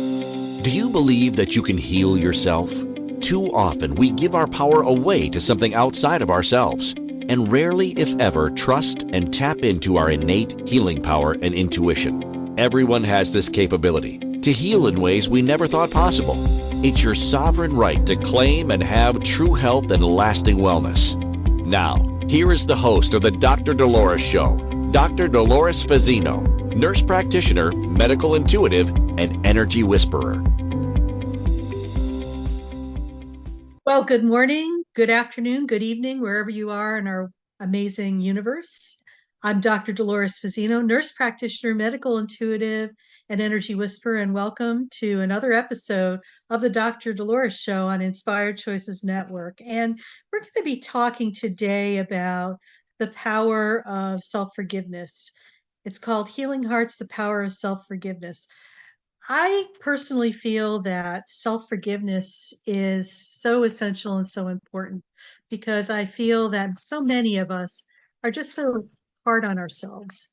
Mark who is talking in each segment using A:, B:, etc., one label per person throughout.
A: Do you believe that you can heal yourself? Too often we give our power away to something outside of ourselves, and rarely, if ever, trust and tap into our innate healing power and intuition. Everyone has this capability to heal in ways we never thought possible. It's your sovereign right to claim and have true health and lasting wellness. Now, here is the host of the Dr. Dolores Show, Dr. Dolores Fazzino, nurse practitioner, medical intuitive, and energy whisperer.
B: Well, good morning, good afternoon, good evening, wherever you are in our amazing universe. I'm Dr. Dolores Fazzino, nurse practitioner, medical intuitive, and energy whisperer, and welcome to another episode of the Dr. Dolores Show on Inspired Choices Network. And we're going to be talking today about the power of self-forgiveness. It's called Healing Hearts, the Power of Self-Forgiveness. I personally feel that self-forgiveness is so essential and so important because I feel that so many of us are just so hard on ourselves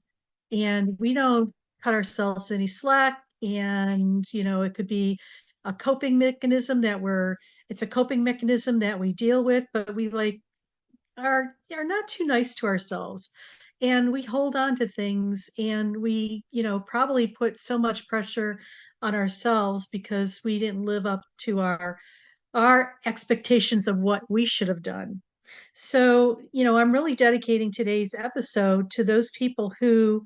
B: and we don't cut ourselves any slack. And, it could be a coping mechanism it's a coping mechanism that we deal with, but we are not too nice to ourselves. And we hold on to things and we, probably put so much pressure on ourselves because we didn't live up to our expectations of what we should have done. So, I'm really dedicating today's episode to those people who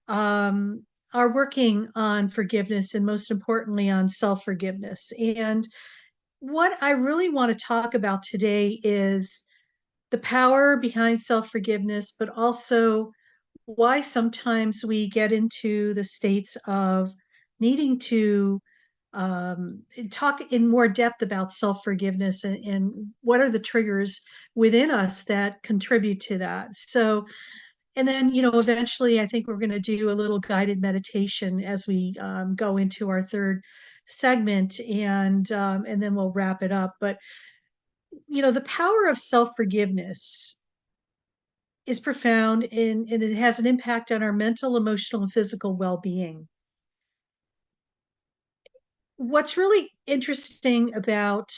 B: are working on forgiveness and most importantly on self-forgiveness. And what I really want to talk about today is the power behind self-forgiveness, but also why sometimes we get into the states of needing to talk in more depth about self-forgiveness and what are the triggers within us that contribute to that. So, and then, eventually I think we're going to do a little guided meditation as we go into our third segment, and then we'll wrap it up. But the power of self-forgiveness is profound and it has an impact on our mental, emotional, and physical well-being. What's really interesting about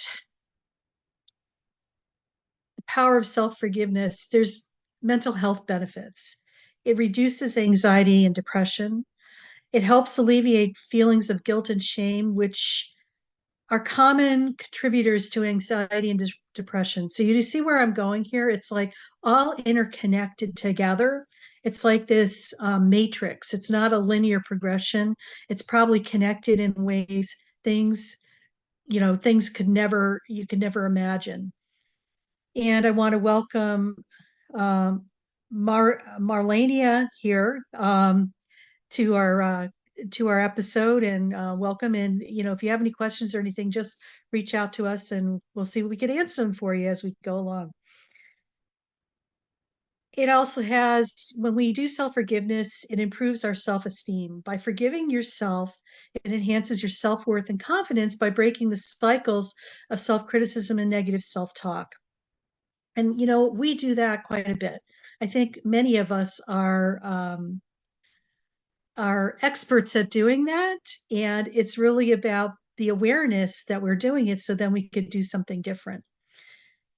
B: the power of self-forgiveness, there's mental health benefits. It reduces anxiety and depression. It helps alleviate feelings of guilt and shame, which are common contributors to anxiety and depression. So you see where I'm going here? It's like all interconnected together. It's like this matrix. It's not a linear progression. It's probably connected in ways things you could never imagine. And I want to welcome Marlania here to our episode, and welcome. And if you have any questions or anything, just reach out to us and we'll see what we can answer them for you as we go along. It also has, when we do self-forgiveness, it improves our self-esteem. By forgiving yourself, it enhances your self-worth and confidence by breaking the cycles of self-criticism and negative self-talk. And we do that quite a bit. I think many of us are experts at doing that. And it's really about the awareness that we're doing it so then we could do something different.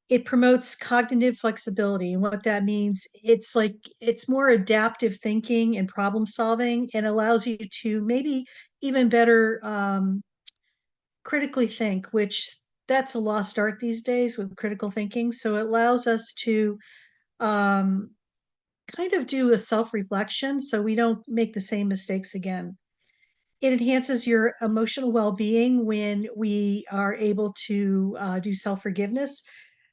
B: It promotes cognitive flexibility. And what that means, it's more adaptive thinking and problem solving and allows you to maybe even better critically think, which that's a lost art these days with critical thinking. So it allows us to kind of do a self-reflection so we don't make the same mistakes again. It enhances your emotional well-being when we are able to do self-forgiveness.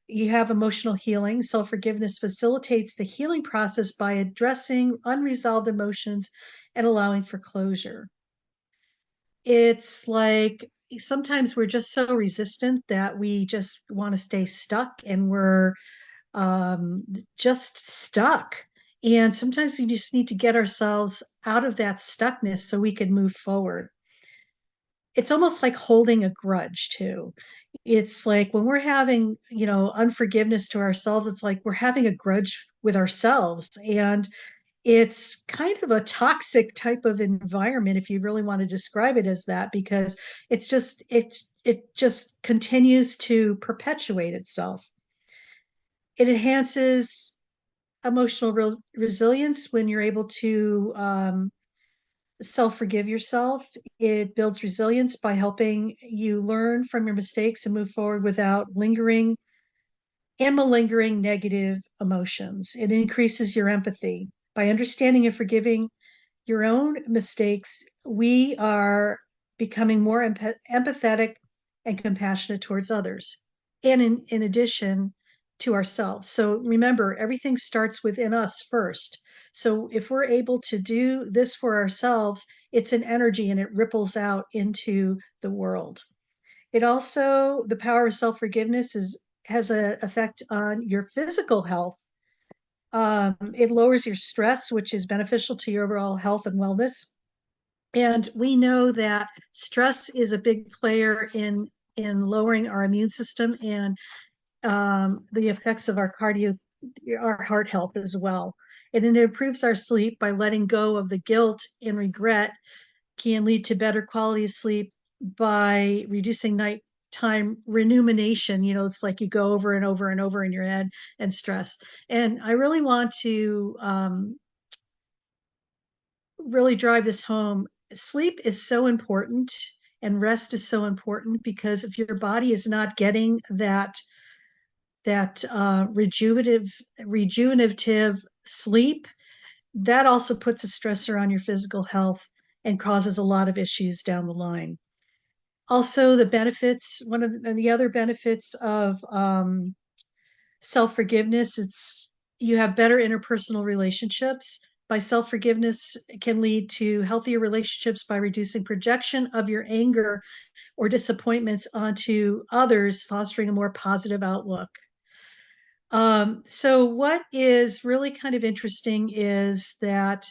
B: You have emotional healing. Self-forgiveness facilitates the healing process by addressing unresolved emotions and allowing for closure. It's like sometimes we're just so resistant that we just want to stay stuck and we're just stuck. And sometimes we just need to get ourselves out of that stuckness so we can move forward. It's almost like holding a grudge too. It's like when we're having, unforgiveness to ourselves, it's like we're having a grudge with ourselves. And It's kind of a toxic type of environment if you really want to describe it as that, because it just continues to perpetuate itself. It enhances emotional resilience when you're able to self-forgive yourself. It builds resilience by helping you learn from your mistakes and move forward without lingering and malingering negative emotions. It increases your empathy. By understanding and forgiving your own mistakes, we are becoming more empathetic and compassionate towards others, and in addition to ourselves. So remember, everything starts within us first. So if we're able to do this for ourselves, it's an energy and it ripples out into the world. It also, the power of self-forgiveness has an effect on your physical health. It lowers your stress, which is beneficial to your overall health and wellness. And we know that stress is a big player in lowering our immune system and the effects of our heart health as well. And it improves our sleep by letting go of the guilt and regret, can lead to better quality of sleep by reducing nighttime rumination. It's like you go over and over and over in your head and stress. And I really want to really drive this home. Sleep is so important and rest is so important, because if your body is not getting that rejuvenative sleep, that also puts a stressor on your physical health and causes a lot of issues down the line. Also, the benefits, one of the other benefits of self-forgiveness, it's you have better interpersonal relationships. By self-forgiveness can lead to healthier relationships by reducing projection of your anger or disappointments onto others, fostering a more positive outlook. So what is really kind of interesting is that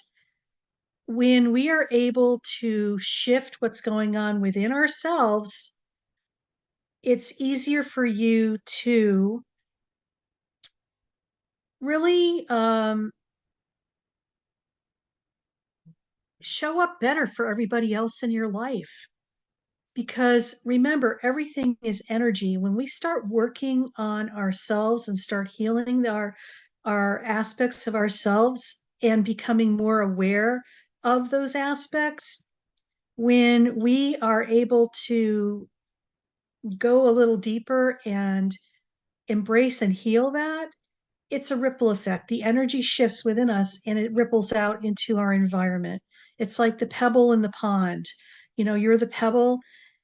B: when we are able to shift what's going on within ourselves, it's easier for you to really show up better for everybody else in your life. Because remember, everything is energy. When we start working on ourselves and start healing our aspects of ourselves and becoming more aware of those aspects, when we are able to go a little deeper and embrace and heal that, it's a ripple effect. The energy shifts within us and it ripples out into our environment. It's like the pebble in the pond. You're the pebble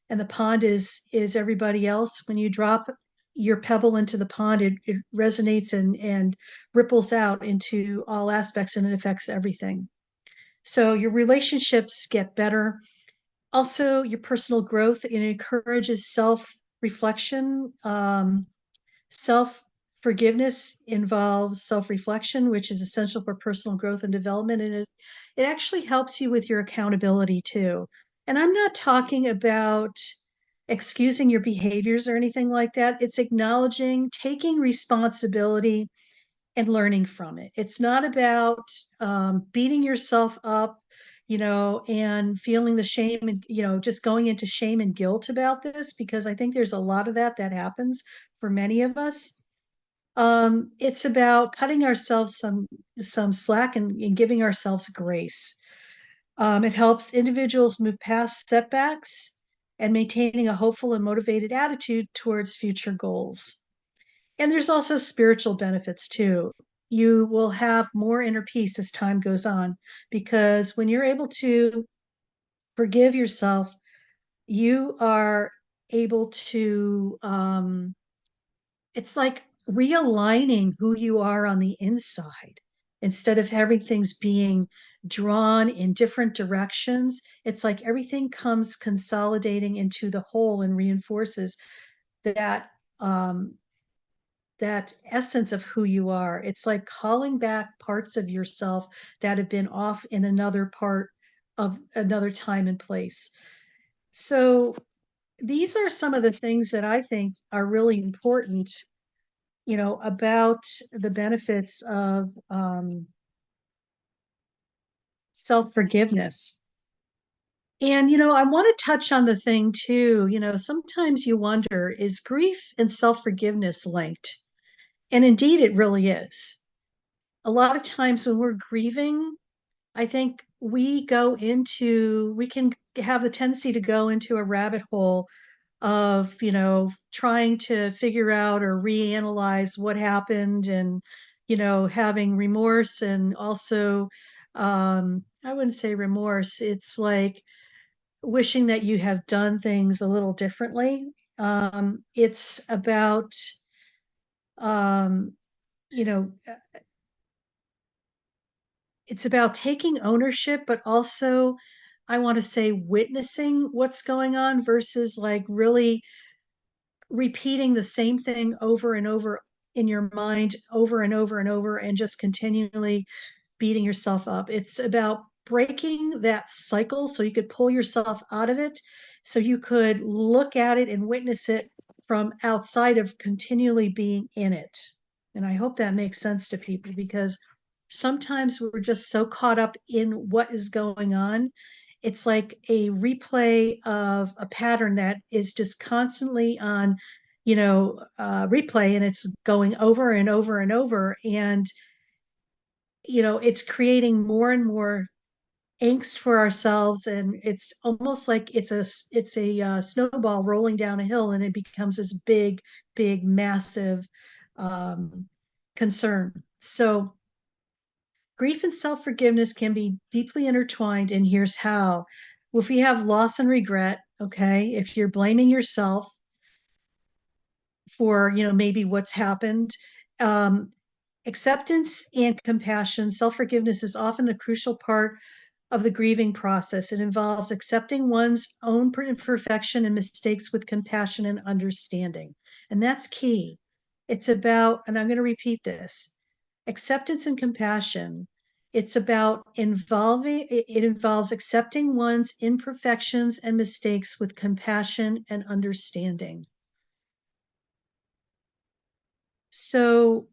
B: and the pond is everybody else. When you drop your pebble into the pond, it resonates and ripples out into all aspects, and it affects everything. So your relationships get better. Also, your personal growth, it encourages self-reflection. Self-forgiveness involves self-reflection, which is essential for personal growth and development. And it actually helps you with your accountability too. And I'm not talking about excusing your behaviors or anything like that. It's acknowledging, taking responsibility, and learning from it. It's not about beating yourself up, and feeling the shame and, just going into shame and guilt about this, because I think there's a lot of that happens for many of us. It's about cutting ourselves some slack and giving ourselves grace. It helps individuals move past setbacks and maintaining a hopeful and motivated attitude towards future goals. And there's also spiritual benefits too. You will have more inner peace as time goes on, because when you're able to forgive yourself, you are able to, it's like realigning who you are on the inside. Instead of having things being drawn in different directions, it's like everything comes consolidating into the whole and reinforces that that essence of who you are. It's like calling back parts of yourself that have been off in another part of another time and place. So these are some of the things that I think are really important, about the benefits of self-forgiveness. And, I want to touch on the thing too. Sometimes you wonder, is grief and self-forgiveness linked? And indeed, it really is. A lot of times when we're grieving, I think we can have the tendency to go into a rabbit hole of, trying to figure out or reanalyze what happened and, having remorse and also, I wouldn't say remorse. It's like wishing that you have done things a little differently. It's about, um, you know, it's about taking ownership, but also I want to say witnessing what's going on versus like really repeating the same thing over and over in your mind over and over and over and just continually beating yourself up. It's about breaking that cycle so you could pull yourself out of it, so you could look at it and witness it from outside of continually being in it. And I hope that makes sense to people, because sometimes we're just so caught up in what is going on. It's like a replay of a pattern that is just constantly on, replay, and it's going over and over and over. And, it's creating more and more angst for ourselves. And it's almost like it's a snowball rolling down a hill, and it becomes this big, big, massive concern. So grief and self-forgiveness can be deeply intertwined, and here's how. Well, if you have loss and regret, okay, if you're blaming yourself for, maybe what's happened, acceptance and compassion, self-forgiveness is often a crucial part of the grieving process. It involves accepting one's own imperfection and mistakes with compassion and understanding. And that's key. It's about, and I'm going to repeat this, acceptance and compassion. It involves accepting one's imperfections and mistakes with compassion and understanding. So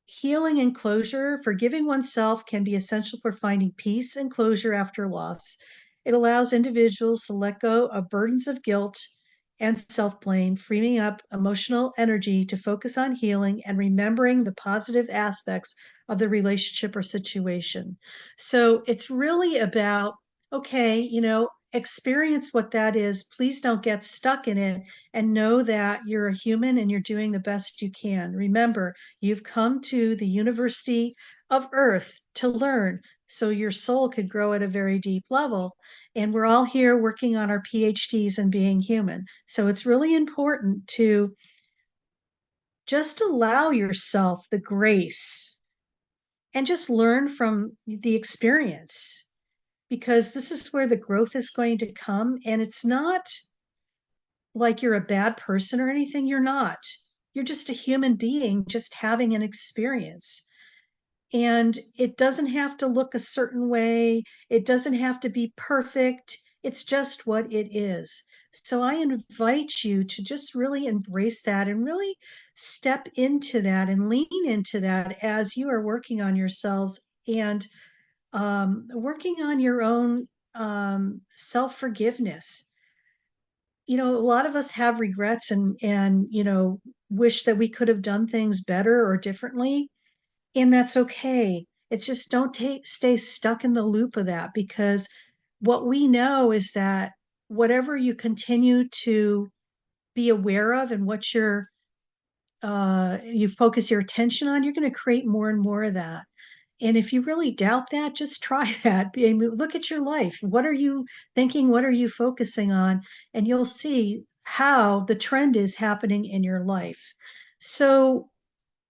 B: healing and closure, forgiving oneself can be essential for finding peace and closure after loss. It allows individuals to let go of burdens of guilt and self-blame, freeing up emotional energy to focus on healing and remembering the positive aspects of the relationship or situation. So it's really about, okay, experience what that is. Please don't get stuck in it, and know that you're a human and you're doing the best you can. Remember, you've come to the University of Earth to learn, so your soul could grow at a very deep level. And we're all here working on our PhDs and being human. So it's really important to just allow yourself the grace and just learn from the experience, because this is where the growth is going to come. And it's not like you're a bad person or anything. You're not. You're just a human being, just having an experience. And it doesn't have to look a certain way. It doesn't have to be perfect. It's just what it is. So I invite you to just really embrace that and really step into that and lean into that as you are working on yourselves and working on your own self-forgiveness. A lot of us have regrets and wish that we could have done things better or differently. And that's okay. It's just don't stay stuck in the loop of that, because what we know is that whatever you continue to be aware of and what you focus your attention on, you're going to create more and more of that. And if you really doubt that, just try that. Look at your life. What are you thinking? What are you focusing on? And you'll see how the trend is happening in your life. So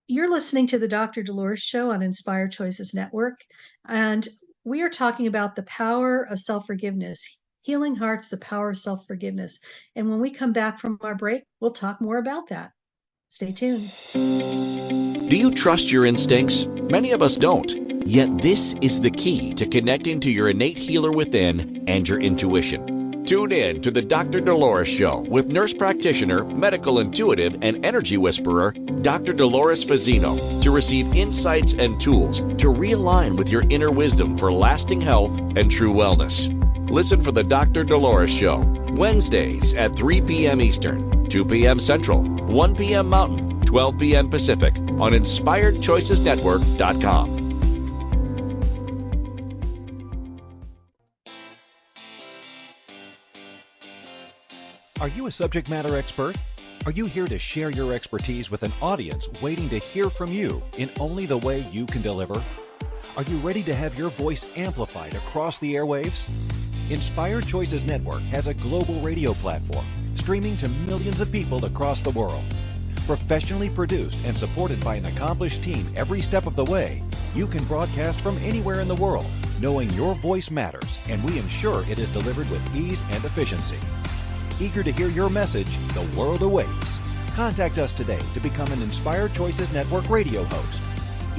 B: you're listening to the Dr. Dolores Show on Inspired Choices Network, and we are talking about the power of self-forgiveness, healing hearts, the power of self-forgiveness. And when we come back from our break, we'll talk more about that. Stay tuned.
A: Do you trust your instincts? Many of us don't. Yet this is the key to connecting to your innate healer within and your intuition. Tune in to the Dr. Dolores Show with nurse practitioner, medical intuitive, and energy whisperer, Dr. Dolores Fazzino, to receive insights and tools to realign with your inner wisdom for lasting health and true wellness. Listen for the Dr. Dolores Show, Wednesdays at 3 p.m. Eastern, 2 p.m. Central, 1 p.m. Mountain, 12 p.m. Pacific on InspiredChoicesNetwork.com.
C: Are you a subject matter expert? Are you here to share your expertise with an audience waiting to hear from you in only the way you can deliver? Are you ready to have your voice amplified across the airwaves? Inspired Choices Network has a global radio platform streaming to millions of people across the world. Professionally produced and supported by an accomplished team every step of the way, you can broadcast from anywhere in the world, knowing your voice matters, and we ensure it is delivered with ease and efficiency. Eager to hear your message, the world awaits. Contact us today to become an Inspired Choices Network radio host.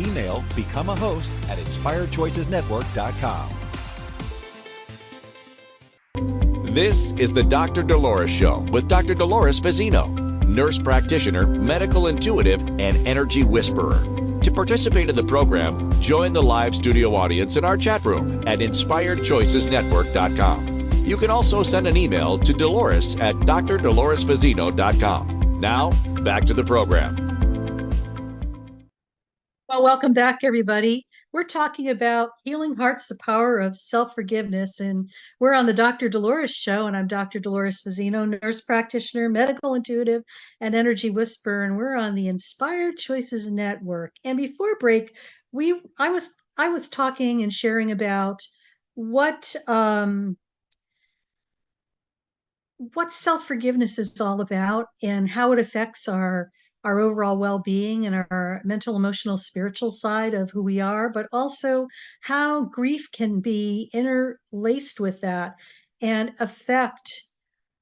C: Email become a host at inspiredchoicesnetwork.com.
A: This is the Dr. Dolores Show with Dr. Dolores Fazzino, nurse practitioner, medical intuitive, and energy whisperer. To participate in the program, join the live studio audience in our chat room at inspiredchoicesnetwork.com. You can also send an email to Dolores at drdoloresfazzino.com. Now, back to the program.
B: Well, welcome back, everybody. We're talking about healing hearts, the power of self-forgiveness, and we're on the Dr. Dolores Show, and I'm Dr. Dolores Fazzino, nurse practitioner, medical intuitive, and energy whisperer, and we're on the Inspired Choices Network. And before break, I was talking and sharing about what self-forgiveness is all about and how it affects our overall well-being and our mental, emotional, spiritual side of who we are, but also how grief can be interlaced with that and affect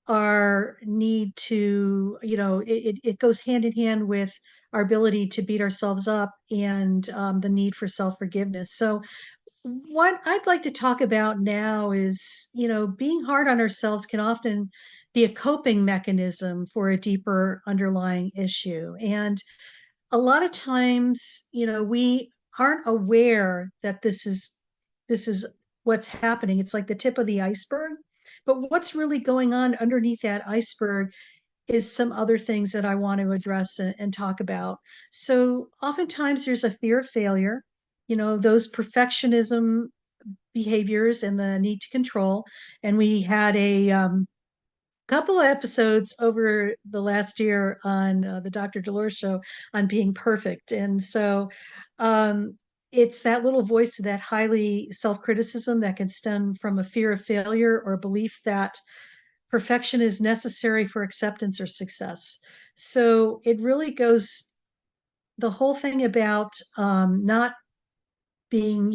B: our need to, it goes hand in hand with our ability to beat ourselves up and the need for self-forgiveness. So what I'd like to talk about now is, being hard on ourselves can often be a coping mechanism for a deeper underlying issue. And a lot of times, we aren't aware that this is what's happening. It's like the tip of the iceberg. But what's really going on underneath that iceberg is some other things that I want to address and talk about. So oftentimes there's a fear of failure, those perfectionism behaviors and the need to control. And we had a couple of episodes over the last year on the Dr. Dolores Show on being perfect. And so it's that little voice of that highly self-criticism that can stem from a fear of failure or a belief that perfection is necessary for acceptance or success. So it really goes, the whole thing about not being,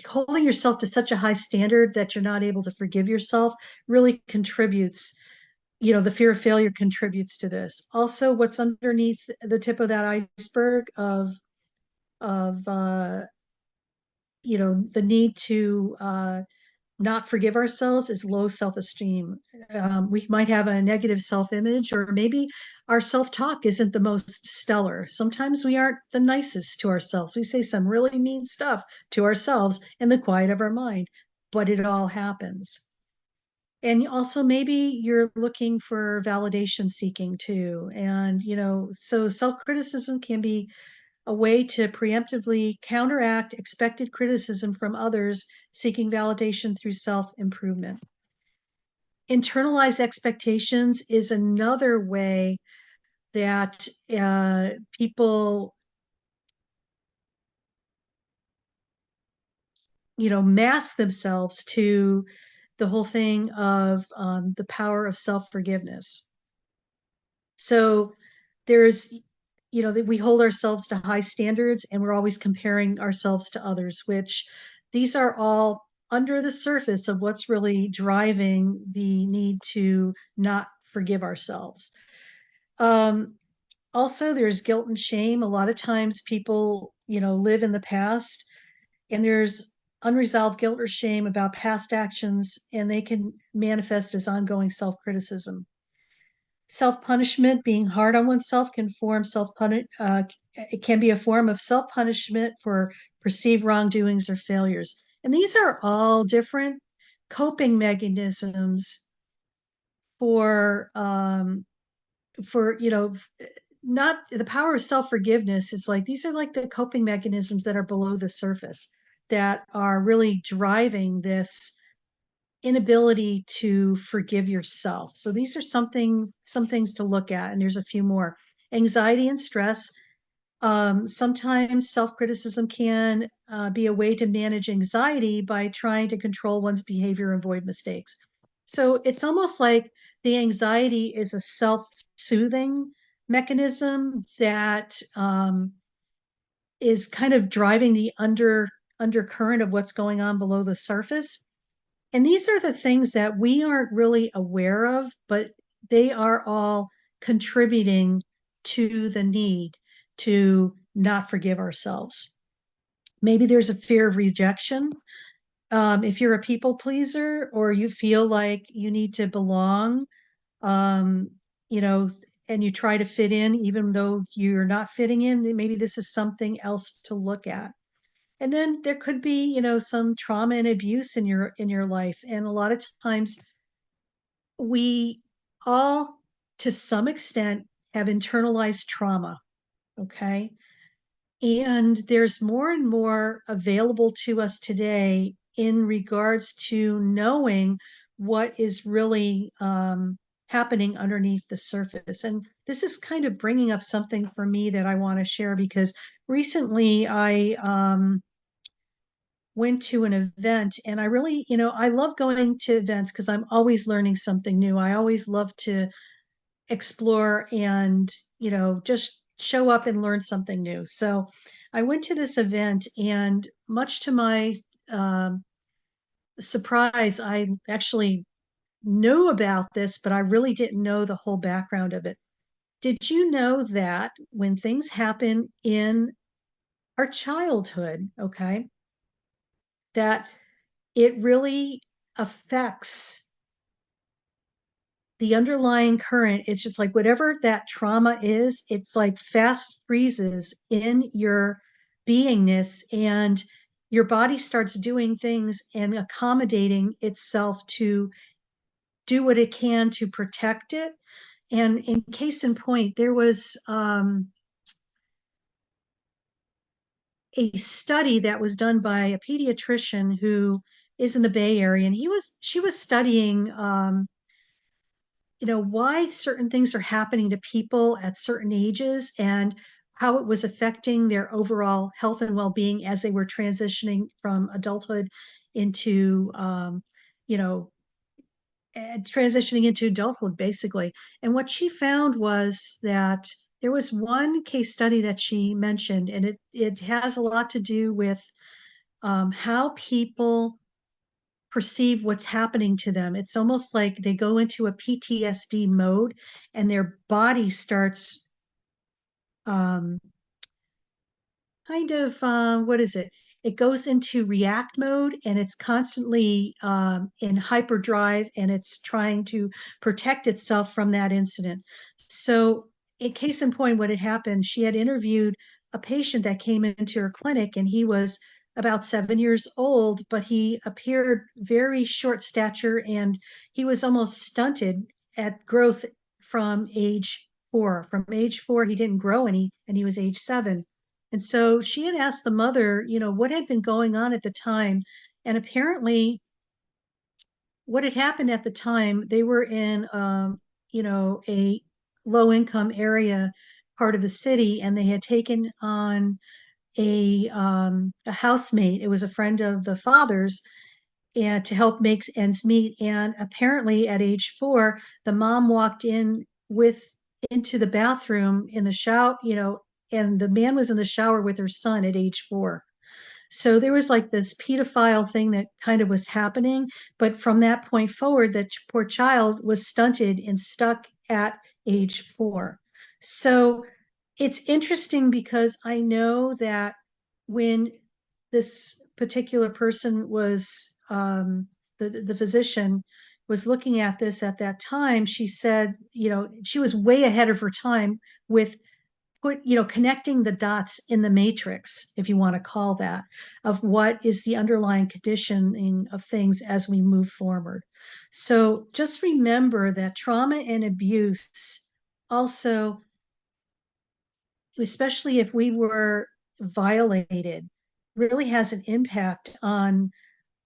B: holding yourself to such a high standard that you're not able to forgive yourself really contributes, the fear of failure contributes to this. Also, what's underneath the tip of that iceberg of the need to not forgive ourselves is low self-esteem. We might have a negative self-image, or maybe our self-talk isn't the most stellar. Sometimes we aren't the nicest to ourselves. We say some really mean stuff to ourselves in the quiet of our mind, but it all happens. And also maybe you're looking for validation seeking too. And, so self-criticism can be a way to preemptively counteract expected criticism from others seeking validation through self-improvement. Internalized expectations is another way that people, mask themselves to the whole thing of the power of self-forgiveness. So there's, that we hold ourselves to high standards and we're always comparing ourselves to others, which these are all under the surface of what's really driving the need to not forgive ourselves. Also, there's guilt and shame. A lot of times people, live in the past, and there's unresolved guilt or shame about past actions, and they can manifest as ongoing self-criticism. Self-punishment, being hard on oneself, can it can be a form of self-punishment for perceived wrongdoings or failures. And these are all different coping mechanisms for not the power of self-forgiveness. It's like these are like the coping mechanisms that are below the surface that are really driving this inability to forgive yourself. So these are some things to look at, and there's a few more. Anxiety and stress. Sometimes self-criticism can be a way to manage anxiety by trying to control one's behavior and avoid mistakes. So it's almost like the anxiety is a self-soothing mechanism that is kind of driving the undercurrent of what's going on below the surface. And these are the things that we aren't really aware of, but they are all contributing to the need to not forgive ourselves. Maybe there's a fear of rejection. If you're a people pleaser or you feel like you need to belong, and you try to fit in even though you're not fitting in, maybe this is something else to look at. And then there could be, some trauma and abuse in your life. And a lot of times we all, to some extent, have internalized trauma. Okay. And there's more and more available to us today in regards to knowing what is really happening underneath the surface. And this is kind of bringing up something for me that I want to share, because recently I went to an event, and I really, I love going to events because I'm always learning something new. I always love to explore and, just show up and learn something new. So I went to this event, and much to my surprise, I actually knew about this, but I really didn't know the whole background of it. Did you know that when things happen in our childhood, okay, that it really affects the underlying current? It's just like whatever that trauma is, it's like fast freezes in your beingness, and your body starts doing things and accommodating itself to do what it can to protect it. And in case in point, there was a study that was done by a pediatrician who is in the Bay Area, and she was studying why certain things are happening to people at certain ages and how it was affecting their overall health and well-being as they were transitioning from adulthood into transitioning into adulthood, basically. And what she found was that there was one case study that she mentioned, and it has a lot to do with how people perceive what's happening to them. It's almost like they go into a PTSD mode, and their body starts what is it? It goes into react mode, and it's constantly in hyperdrive, and it's trying to protect itself from that incident. So, in case in point, what had happened, she had interviewed a patient that came into her clinic, and he was about 7 years old, but he appeared very short stature, and he was almost stunted at growth from age 4. From age 4, he didn't grow any, and he was age 7. And so she had asked the mother, what had been going on at the time. And apparently what had happened at the time, they were in, a low income area part of the city, and they had taken on a housemate. It was a friend of the father's, and to help make ends meet. And apparently at age 4, the mom walked into the bathroom in the shower, and the man was in the shower with her son at age 4. So there was like this pedophile thing that kind of was happening. But from that point forward, that poor child was stunted and stuck at age 4. So it's interesting because I know that when this particular person was, the physician was looking at this at that time, she said, she was way ahead of her time with connecting the dots in the matrix, if you want to call that, of what is the underlying conditioning of things as we move forward. So just remember that trauma and abuse also, especially if we were violated, really has an impact on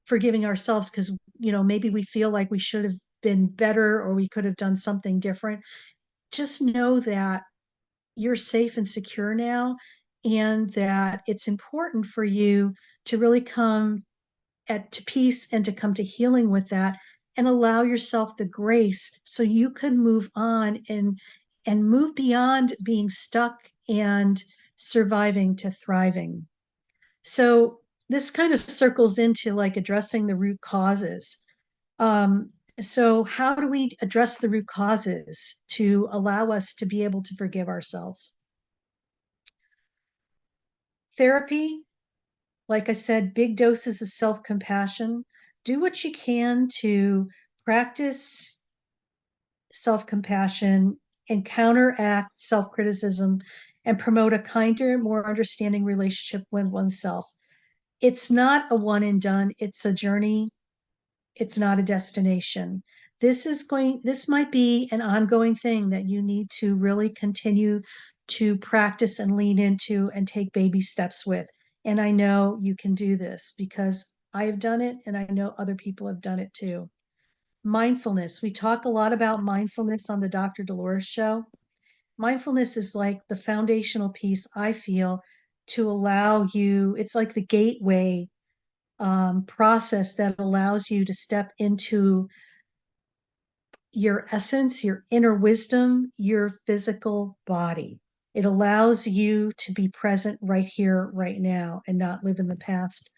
B: forgiving ourselves, because maybe we feel like we should have been better or we could have done something different. Just know that you're safe and secure now, and that it's important for you to really come to peace and to come to healing with that, and allow yourself the grace so you can move on and move beyond being stuck and surviving to thriving. So this kind of circles into like addressing the root causes. So how do we address the root causes to allow us to be able to forgive ourselves? Therapy, like I said, big doses of self-compassion. Do what you can to practice self-compassion and counteract self-criticism and promote a kinder, more understanding relationship with oneself. It's not a one and done, it's a journey. It's not a destination. This might be an ongoing thing that you need to really continue to practice and lean into and take baby steps with. And I know you can do this because I have done it and I know other people have done it too. Mindfulness. We talk a lot about mindfulness on the Dr. Dolores Show. Mindfulness is like the foundational piece, I feel, to allow you, it's like the gateway process that allows you to step into your essence, your inner wisdom, your physical body. It allows you to be present right here, right now, and not live in the past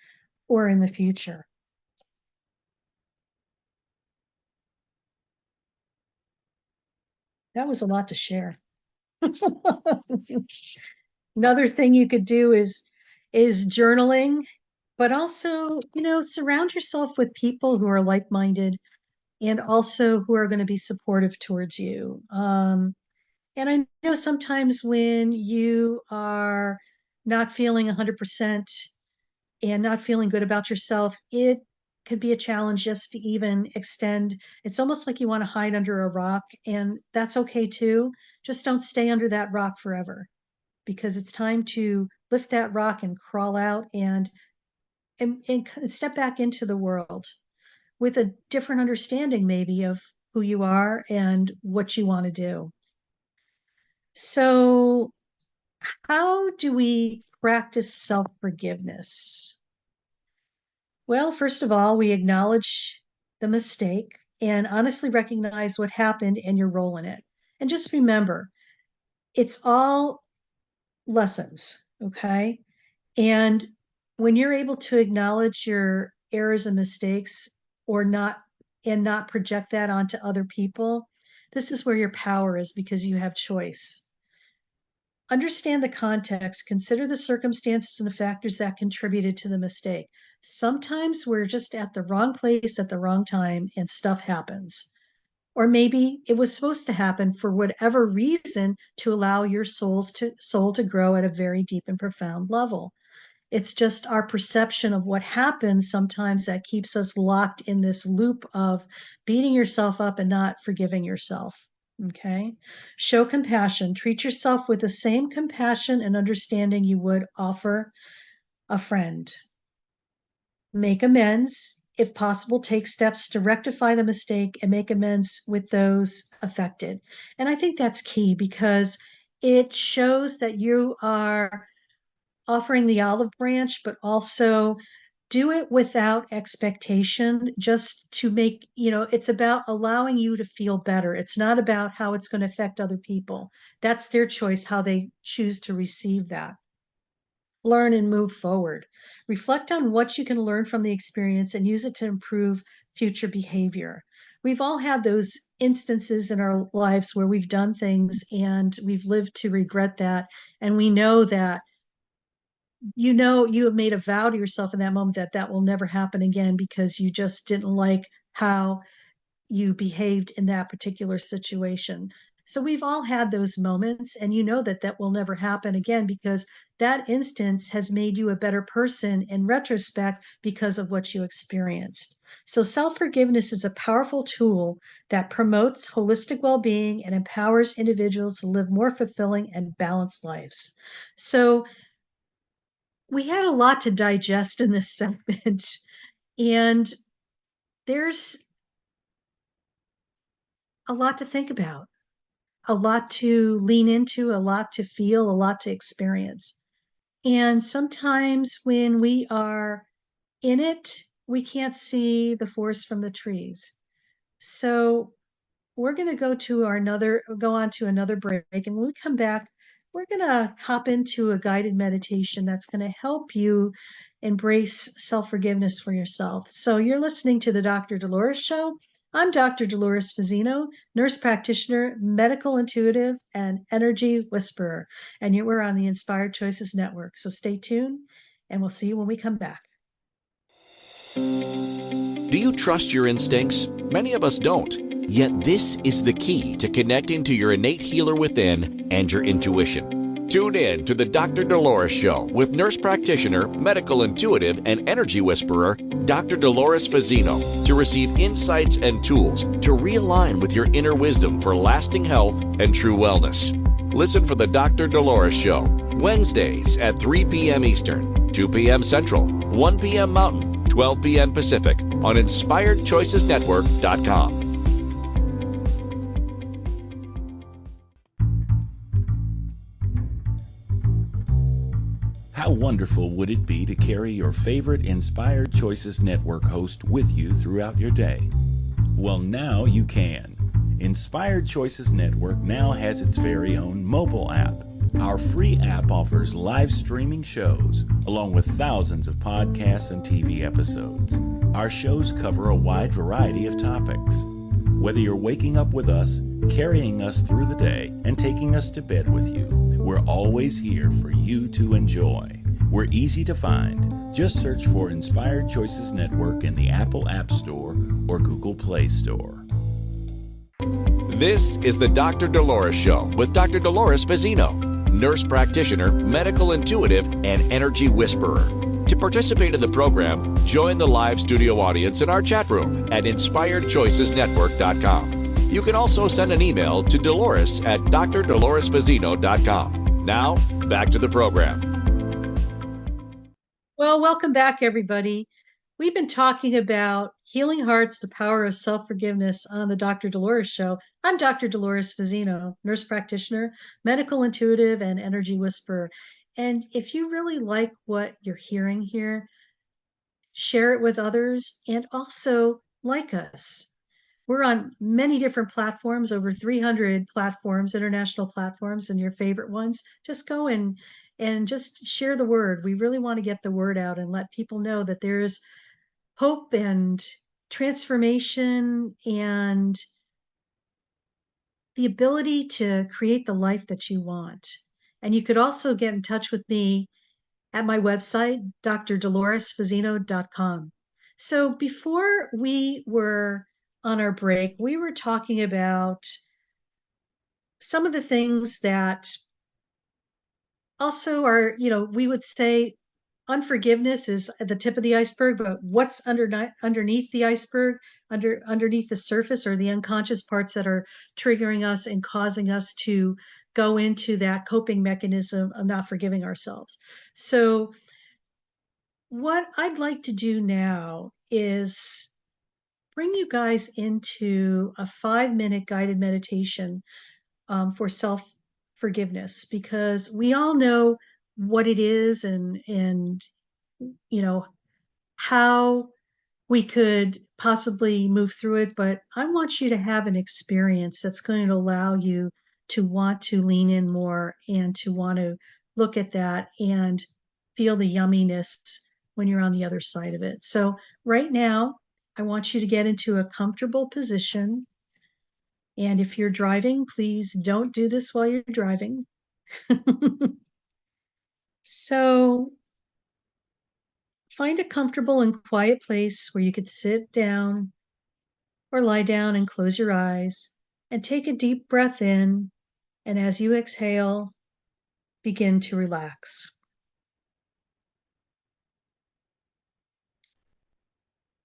B: or in the future. That was a lot to share. Another thing you could do is journaling, but also, surround yourself with people who are like-minded and also who are going to be supportive towards you. And I know sometimes when you are not feeling 100% and not feeling good about yourself, it could be a challenge just to even extend. It's almost like you want to hide under a rock, and that's okay too. Just don't stay under that rock forever, because it's time to lift that rock and crawl out and step back into the world with a different understanding maybe of who you are and what you want to do. So how do we practice self-forgiveness? Well, first of all, we acknowledge the mistake and honestly recognize what happened and your role in it. And just remember, it's all lessons, okay? And when you're able to acknowledge your errors and mistakes or not, and not project that onto other people, this is where your power is, because you have choice. Understand the context, consider the circumstances and the factors that contributed to the mistake. Sometimes we're just at the wrong place at the wrong time and stuff happens. Or maybe it was supposed to happen for whatever reason to allow your soul to grow at a very deep and profound level. It's just our perception of what happens sometimes that keeps us locked in this loop of beating yourself up and not forgiving yourself. Okay. Show compassion. Treat yourself with the same compassion and understanding you would offer a friend. Make amends. If possible, take steps to rectify the mistake and make amends with those affected. And I think that's key, because it shows that you are offering the olive branch, but also do it without expectation, just to make, it's about allowing you to feel better. It's not about how it's going to affect other people. That's their choice, how they choose to receive that. Learn and move forward. Reflect on what you can learn from the experience and use it to improve future behavior. We've all had those instances in our lives where we've done things and we've lived to regret that. And we know that you have made a vow to yourself in that moment that that will never happen again because you just didn't like how you behaved in that particular situation. So we've all had those moments, and you know that that will never happen again because that instance has made you a better person in retrospect because of what you experienced. So self-forgiveness is a powerful tool that promotes holistic well-being and empowers individuals to live more fulfilling and balanced lives. So we had a lot to digest in this segment, and there's a lot to think about, a lot to lean into, a lot to feel, a lot to experience. And sometimes when we are in it, we can't see the forest from the trees. So we're going to go on to another break. And when we come back, we're going to hop into a guided meditation that's going to help you embrace self-forgiveness for yourself. So you're listening to the Dr. Dolores Show. I'm Dr. Dolores Fazzino, nurse practitioner, medical intuitive, and energy whisperer. And we're on the Inspired Choices Network. So stay tuned, and we'll see you when we come back.
A: Do you trust your instincts? Many of us don't. Yet this is the key to connecting to your innate healer within and your intuition. Tune in to the Dr. Dolores Show with nurse practitioner, medical intuitive, and energy whisperer, Dr. Dolores Fazzino, to receive insights and tools to realign with your inner wisdom for lasting health and true wellness. Listen for the Dr. Dolores Show, Wednesdays at 3 p.m. Eastern, 2 p.m. Central, 1 p.m. Mountain, 12 p.m. Pacific on InspiredChoicesNetwork.com.
D: How wonderful would it be to carry your favorite Inspired Choices Network host with you throughout your day? Well, now you can. Inspired Choices Network now has its very own mobile app. Our free app offers live streaming shows, along with thousands of podcasts and TV episodes. Our shows cover a wide variety of topics. Whether you're waking up with us, carrying us through the day, and taking us to bed with you, we're always here for you to enjoy. We're easy to find. Just search for Inspired Choices Network in the Apple App Store or Google Play Store.
A: This is the Dr. Dolores Show with Dr. Dolores Fazzino, nurse practitioner, medical intuitive, and energy whisperer. To participate in the program, join the live studio audience in our chat room at InspiredChoicesNetwork.com. You can also send an email to Dolores at drdoloresfazzino.com. Now, back to the program.
B: Well, welcome back, everybody. We've been talking about healing hearts, the power of self-forgiveness on the Dr. Dolores Show. I'm Dr. Dolores Fazzino, nurse practitioner, medical intuitive, and energy whisperer. And if you really like what you're hearing here, share it with others and also like us. We're on many different platforms, over 300 platforms, international platforms, and your favorite ones. Just go and just share the word. We really want to get the word out and let people know that there's hope and transformation and the ability to create the life that you want. And you could also get in touch with me at my website, drdoloresfazzino.com. So before we were on our break, we were talking about some of the things that also are, we would say unforgiveness is at the tip of the iceberg, but what's underneath the iceberg, underneath the surface, are the unconscious parts that are triggering us and causing us to go into that coping mechanism of not forgiving ourselves. So what I'd like to do now is bring you guys into a 5-minute guided meditation for self-forgiveness, because we all know what it is and how we could possibly move through it. But I want you to have an experience that's going to allow you to want to lean in more and to want to look at that and feel the yumminess when you're on the other side of it. So right now, I want you to get into a comfortable position. And if you're driving, please don't do this while you're driving. So Find a comfortable and quiet place where you could sit down or lie down and close your eyes and take a deep breath in. And as you exhale, begin to relax.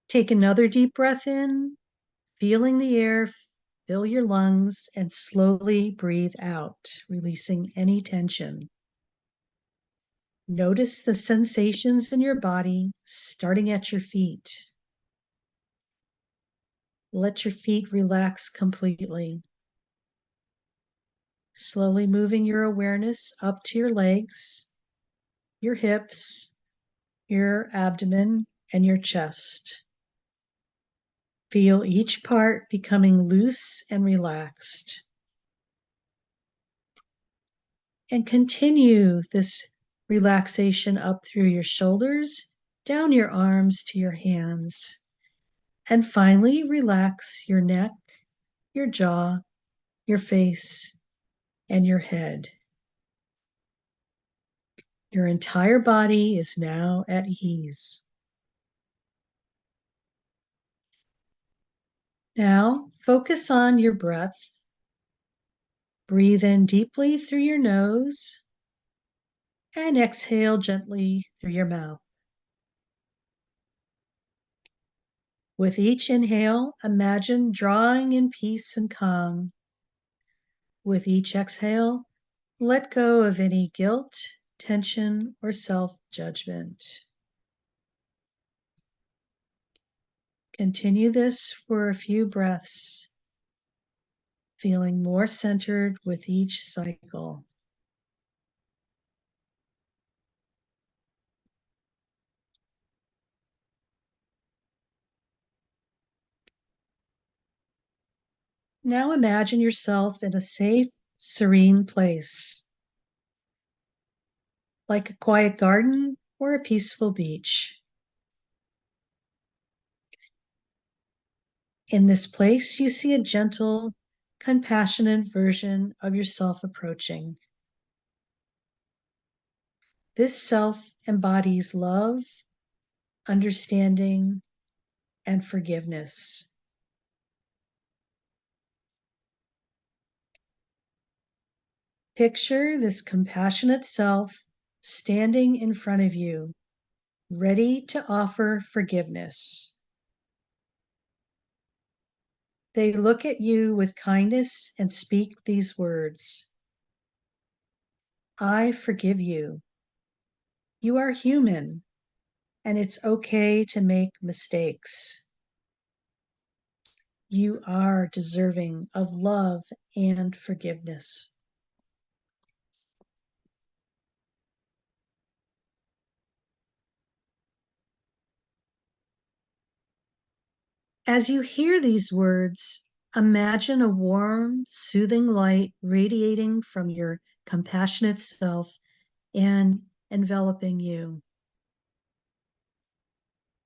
B: Take another deep breath in, feeling the air fill your lungs, and slowly breathe out, releasing any tension. Notice the sensations in your body, starting at your feet. Let your feet relax completely. Slowly moving your awareness up to your legs, your hips, your abdomen, and your chest. Feel each part becoming loose and relaxed. And continue this relaxation up through your shoulders, down your arms to your hands. And finally, relax your neck, your jaw, your face, and your head. Your entire body is now at ease. Now, focus on your breath. Breathe in deeply through your nose and exhale gently through your mouth. With each inhale, imagine drawing in peace and calm. With each exhale, let go of any guilt, tension, or self-judgment. Continue this for a few breaths, feeling more centered with each cycle. Now imagine yourself in a safe, serene place, like a quiet garden or a peaceful beach. In this place, you see a gentle, compassionate version of yourself approaching. This self embodies love, understanding, and forgiveness. Picture this compassionate self standing in front of you, ready to offer forgiveness. They look at you with kindness and speak these words. I forgive you. You are human, and it's okay to make mistakes. You are deserving of love and forgiveness. As you hear these words, imagine a warm, soothing light radiating from your compassionate self and enveloping you.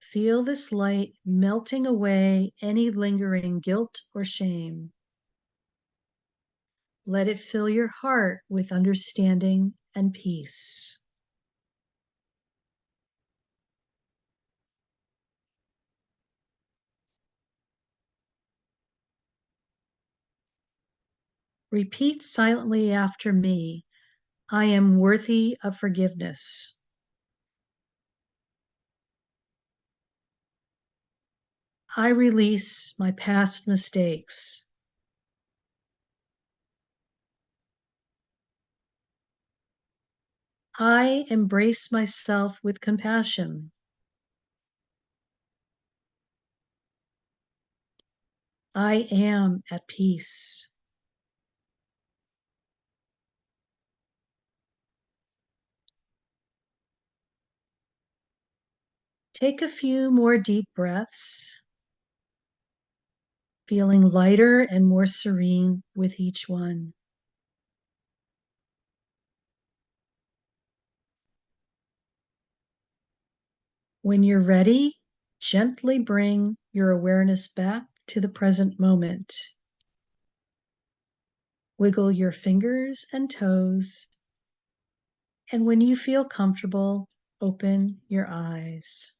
B: Feel this light melting away any lingering guilt or shame. Let it fill your heart with understanding and peace. Repeat silently after me. I am worthy of forgiveness. I release my past mistakes. I embrace myself with compassion. I am at peace. Take a few more deep breaths, feeling lighter and more serene with each one. When you're ready, gently bring your awareness back to the present moment. Wiggle your fingers and toes, and when you feel comfortable, open your eyes.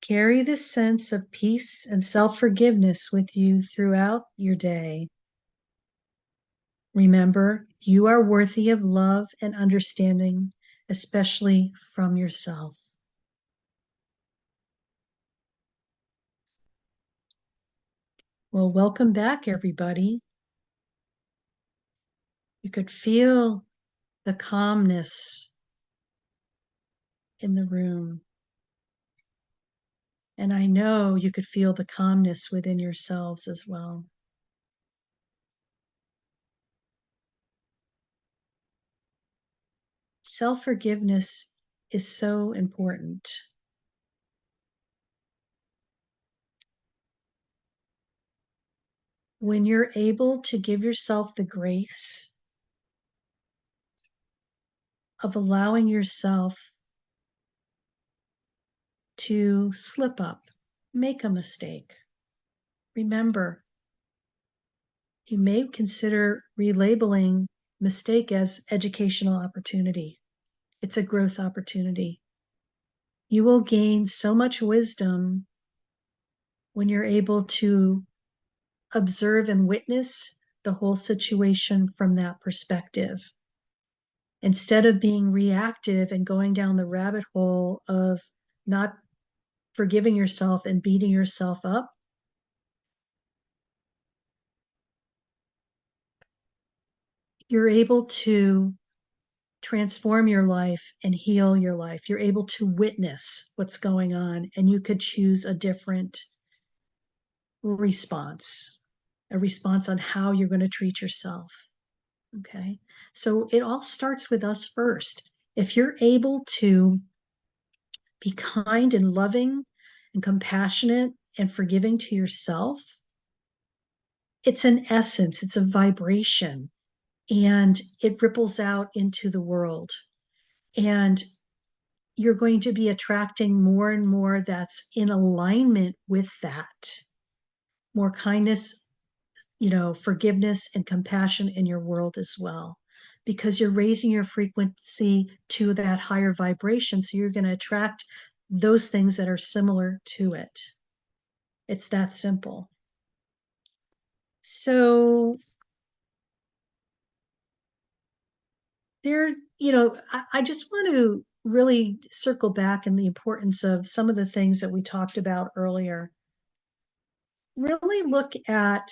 B: Carry this sense of peace and self-forgiveness with you throughout your day. Remember, you are worthy of love and understanding, especially from yourself. Well, welcome back, everybody. You could feel the calmness in the room. And I know you could feel the calmness within yourselves as well. Self-forgiveness is so important. When you're able to give yourself the grace of allowing yourself to slip up, make a mistake. Remember, you may consider relabeling mistake as educational opportunity. It's a growth opportunity. You will gain so much wisdom when you're able to observe and witness the whole situation from that perspective. Instead of being reactive and going down the rabbit hole of not forgiving yourself and beating yourself up, you're able to transform your life and heal your life. You're able to witness what's going on, and you could choose a different response, a response on how you're going to treat yourself. Okay. So it all starts with us first. If you're able to be kind and loving and compassionate and forgiving to yourself, it's an essence, it's a vibration, and it ripples out into the world. And you're going to be attracting more and more that's in alignment with that. More kindness, forgiveness and compassion in your world as well, because you're raising your frequency to that higher vibration. So you're going to attract those things that are similar to it. It's that simple. So I just want to really circle back in the importance of some of the things that we talked about earlier. Really look at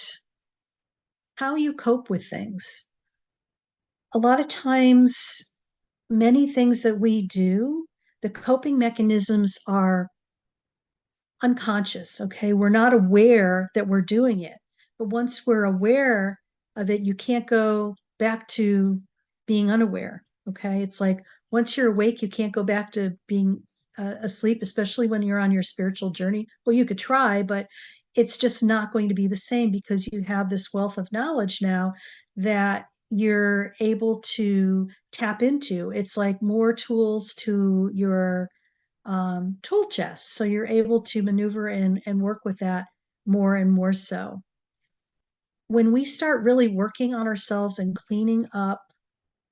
B: how you cope with things. A lot of times, many things that we do, the coping mechanisms are unconscious, okay? We're not aware that we're doing it. But once we're aware of it, you can't go back to being unaware, okay? It's like once you're awake, you can't go back to being asleep, especially when you're on your spiritual journey. Well, you could try, but it's just not going to be the same because you have this wealth of knowledge now that you're able to tap into. It's like more tools to your tool chest. So you're able to maneuver and work with that more and more so. When we start really working on ourselves and cleaning up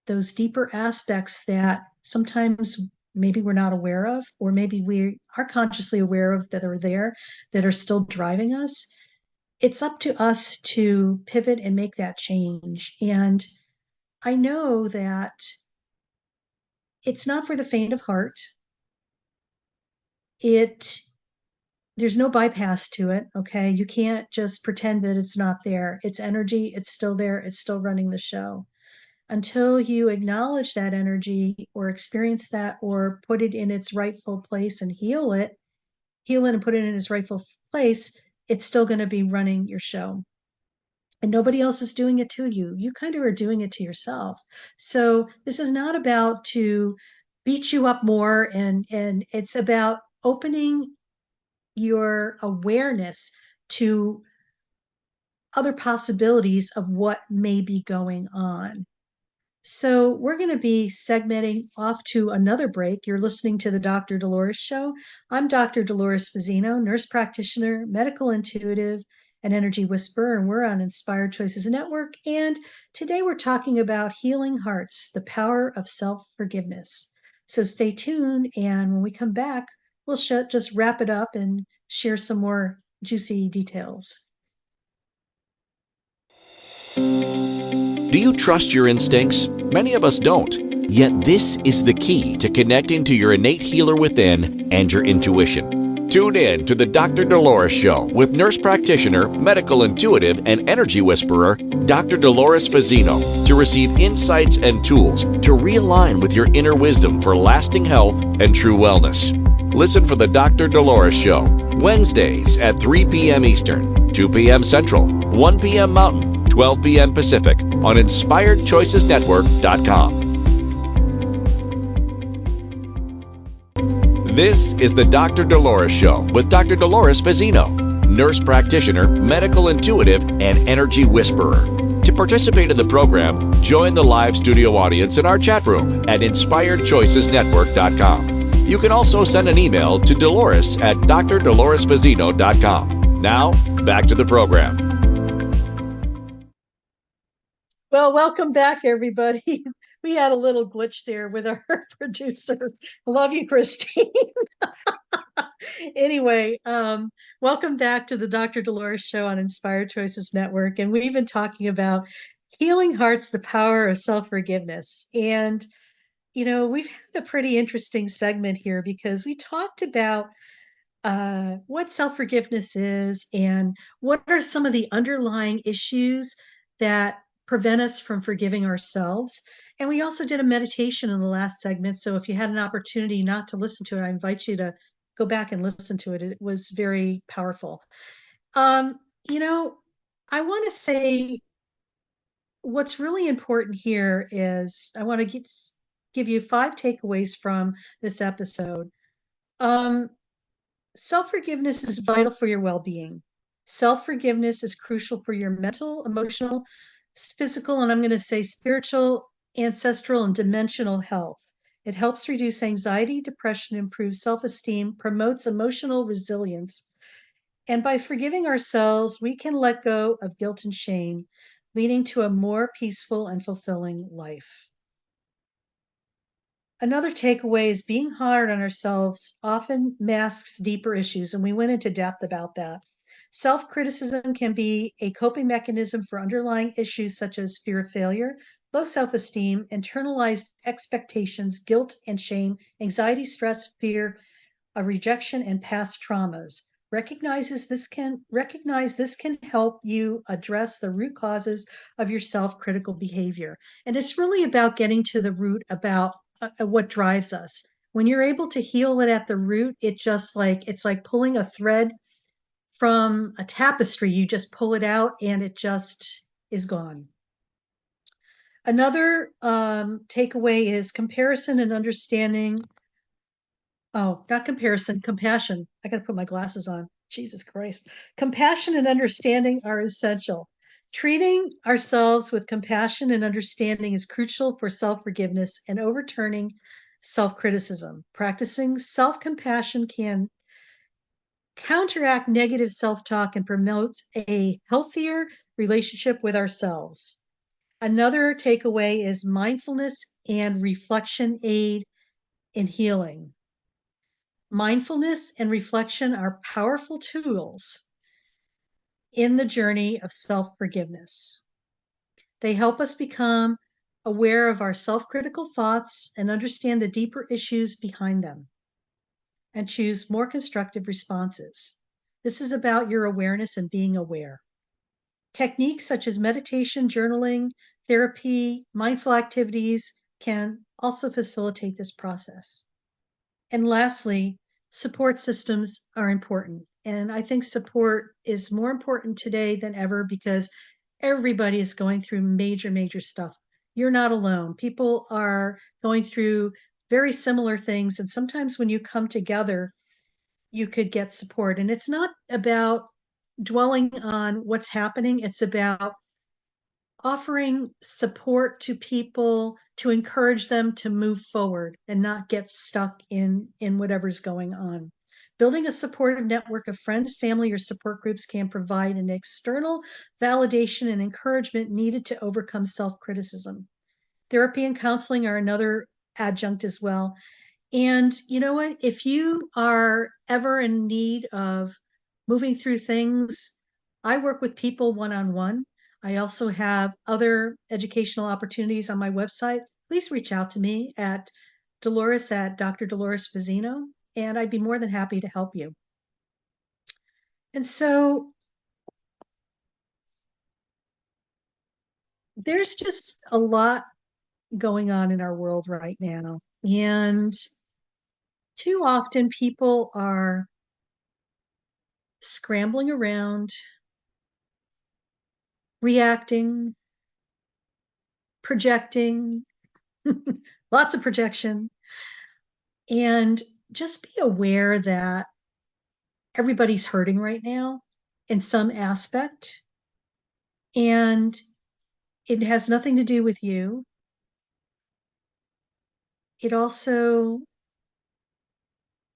B: those deeper aspects that sometimes maybe we're not aware of, or maybe we are consciously aware of that are there, that are still driving us, it's up to us to pivot and make that change. And I know that it's not for the faint of heart. There's no bypass to it, okay? You can't just pretend that it's not there. It's energy, it's still there, it's still running the show. Until you acknowledge that energy or experience that or put it in its rightful place and heal it and put it in its rightful place, it's still going to be running your show. And nobody else is doing it to you. You kind of are doing it to yourself. So this is not about to beat you up more, and it's about opening your awareness to other possibilities of what may be going on. So we're going to be segmenting off to another break. You're listening to the Dr. Dolores Show. I'm Dr. Dolores Fazzino, nurse practitioner, medical intuitive, and energy whisperer, and we're on Inspired Choices Network. And today we're talking about healing hearts, the power of self-forgiveness. So stay tuned, and when we come back, we'll we'll just wrap it up and share some more juicy details.
A: Do you trust your instincts? Many of us don't. Yet this is the key to connecting to your innate healer within and your intuition. Tune in to the Dr. Dolores Show with nurse practitioner, medical intuitive, and energy whisperer, Dr. Dolores Fazzino, to receive insights and tools to realign with your inner wisdom for lasting health and true wellness. Listen for the Dr. Dolores Show, Wednesdays at 3 p.m. Eastern, 2 p.m. Central, 1 p.m. Mountain, 12 p.m. Pacific on InspiredChoicesNetwork.com. This is the Dr. Dolores Show with Dr. Dolores Fazzino, nurse practitioner, medical intuitive, and energy whisperer. To participate in the program, join the live studio audience in our chat room at InspiredChoicesNetwork.com. You can also send an email to Dolores at drdoloresfazzino.com. Now, back to the program.
B: Well, welcome back, everybody. We had a little glitch there with our producer. Love you, Christine. Anyway, welcome back to the Dr. Dolores Show on Inspired Choices Network. And we've been talking about healing hearts, the power of self-forgiveness. And, you know, we've had a pretty interesting segment here because we talked about what self-forgiveness is and what are some of the underlying issues that prevent us from forgiving ourselves. And we also did a meditation in the last segment. So if you had an opportunity not to listen to it, I invite you to go back and listen to it. It was very powerful. You know, I want to say what's really important here is I want to give you 5 takeaways from this episode. Self-forgiveness is vital for your well-being. Self-forgiveness is crucial for your mental, emotional, physical, and I'm going to say spiritual, ancestral, and dimensional health. It helps reduce anxiety, depression, improve self-esteem, promotes emotional resilience. And by forgiving ourselves, we can let go of guilt and shame, leading to a more peaceful and fulfilling life. Another takeaway is being hard on ourselves often masks deeper issues, and we went into depth about that. Self-criticism can be a coping mechanism for underlying issues such as fear of failure, low self-esteem, internalized expectations, guilt and shame, anxiety, stress, fear of rejection, and past traumas. Recognize this can help you address the root causes of your self-critical behavior. And it's really about getting to the root about what drives us. When you're able to heal it at the root, it's like pulling a thread from a tapestry. You just pull it out and it just is gone. Another takeaway is comparison and understanding. Oh, not comparison, compassion. I got to put my glasses on. Jesus Christ. Compassion and understanding are essential. Treating ourselves with compassion and understanding is crucial for self-forgiveness and overturning self-criticism. Practicing self-compassion can counteract negative self-talk and promote a healthier relationship with ourselves. Another takeaway is mindfulness and reflection aid in healing. Mindfulness and reflection are powerful tools in the journey of self-forgiveness. They help us become aware of our self-critical thoughts and understand the deeper issues behind them, and choose more constructive responses. This is about your awareness and being aware. Techniques such as meditation, journaling, therapy, mindful activities can also facilitate this process. And lastly, support systems are important. And I think support is more important today than ever because everybody is going through major stuff. You're not alone. People are going through very similar things. And sometimes when you come together, you could get support. And it's not about dwelling on what's happening. It's about offering support to people to encourage them to move forward and not get stuck in whatever's going on. Building a supportive network of friends, family, or support groups can provide an external validation and encouragement needed to overcome self-criticism. Therapy and counseling are another adjunct as well. And you know what? If you are ever in need of moving through things, I work with people one-on-one. I also have other educational opportunities on my website. Please reach out to me at Dolores at Dr. Dolores Fazzino, and I'd be more than happy to help you. And so there's just a lot going on in our world right now. And too often people are scrambling around, reacting, projecting, lots of projection. And just be aware that everybody's hurting right now in some aspect. And it has nothing to do with you. It also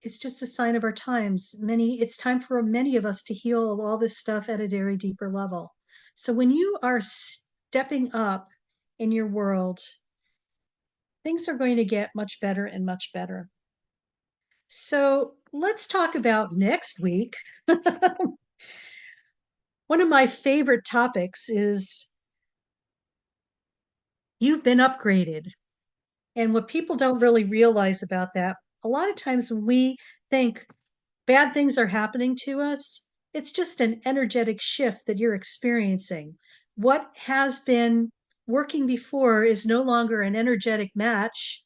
B: is just a sign of our times. It's time for many of us to heal all this stuff at a very deeper level. So when you are stepping up in your world, things are going to get much better and much better. So let's talk about next week. One of my favorite topics is you've been upgraded. And what people don't really realize about that, a lot of times when we think bad things are happening to us, it's just an energetic shift that you're experiencing. What has been working before is no longer an energetic match,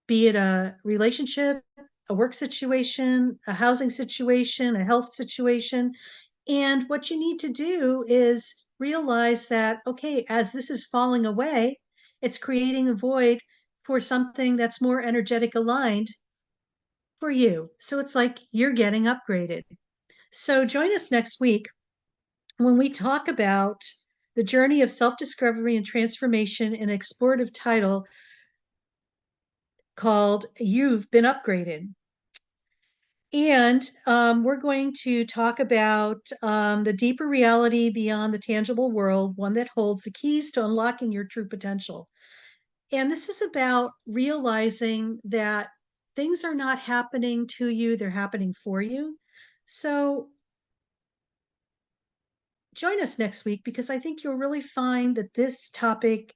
B: be it a relationship, a work situation, a housing situation, a health situation. And what you need to do is realize that, okay, as this is falling away, it's creating a void for something that's more energetic aligned for you. So it's like you're getting upgraded. So join us next week when we talk about the journey of self-discovery and transformation in an explorative title called You've Been Upgraded. And we're going to talk about the deeper reality beyond the tangible world, one that holds the keys to unlocking your true potential. And this is about realizing that things are not happening to you, they're happening for you. So join us next week, because I think you'll really find that this topic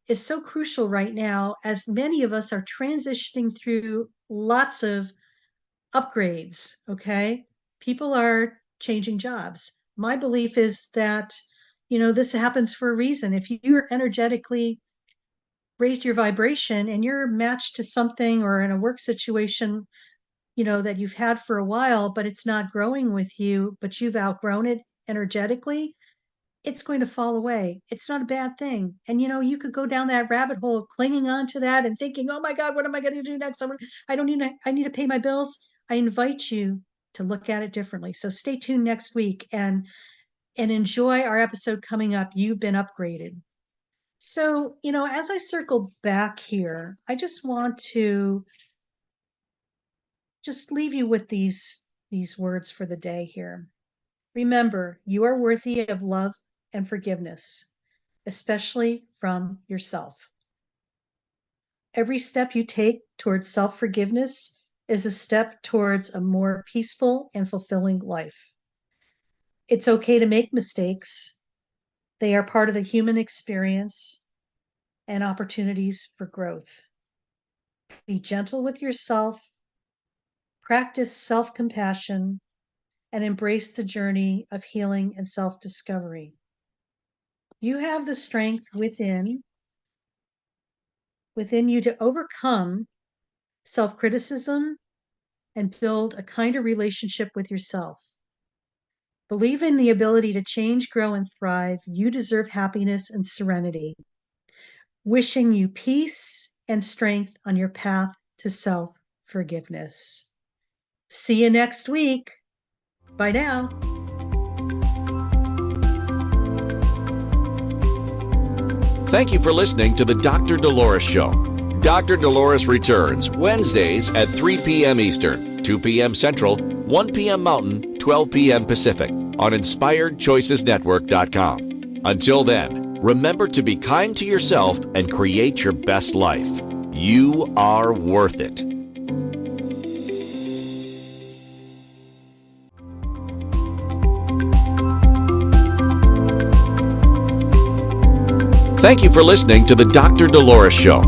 B: is so crucial right now, as many of us are transitioning through lots of upgrades, okay? People are changing jobs. My belief is that, this happens for a reason. If you're energetically raised your vibration and you're matched to something or in a work situation, that you've had for a while, but it's not growing with you, but you've outgrown it energetically, it's going to fall away. It's not a bad thing. And you could go down that rabbit hole of clinging on to that and thinking, oh my God, what am I going to do next? I need to pay my bills. I invite you to look at it differently. So stay tuned next week and enjoy our episode coming up. You've been upgraded. So, as I circle back here, I just want to just leave you with these words for the day here. Remember, you are worthy of love and forgiveness, especially from yourself. Every step you take towards self-forgiveness is a step towards a more peaceful and fulfilling life. It's okay to make mistakes. They are part of the human experience and opportunities for growth. Be gentle with yourself, practice self-compassion, and embrace the journey of healing and self-discovery. You have the strength within you to overcome self-criticism and build a kinder relationship with yourself. Believe in the ability to change, grow, and thrive. You deserve happiness and serenity. Wishing you peace and strength on your path to self-forgiveness. See you next week. Bye now.
A: Thank you for listening to the Dr. Dolores Show. Dr. Dolores returns Wednesdays at 3 p.m. Eastern, 2 p.m. Central, 1 p.m. Mountain, 12 p.m. Pacific on InspiredChoicesNetwork.com. Until then, remember to be kind to yourself and create your best life. You are worth it. Thank you for listening to the Dr. Dolores Show.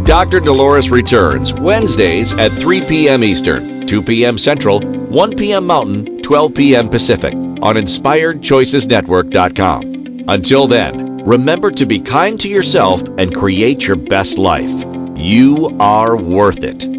A: Dr. Dolores returns Wednesdays at 3 p.m. Eastern, 2 p.m. Central, 1 p.m. Mountain, 12 p.m. Pacific on InspiredChoicesNetwork.com. Until then, remember to be kind to yourself and create your best life. You are worth it.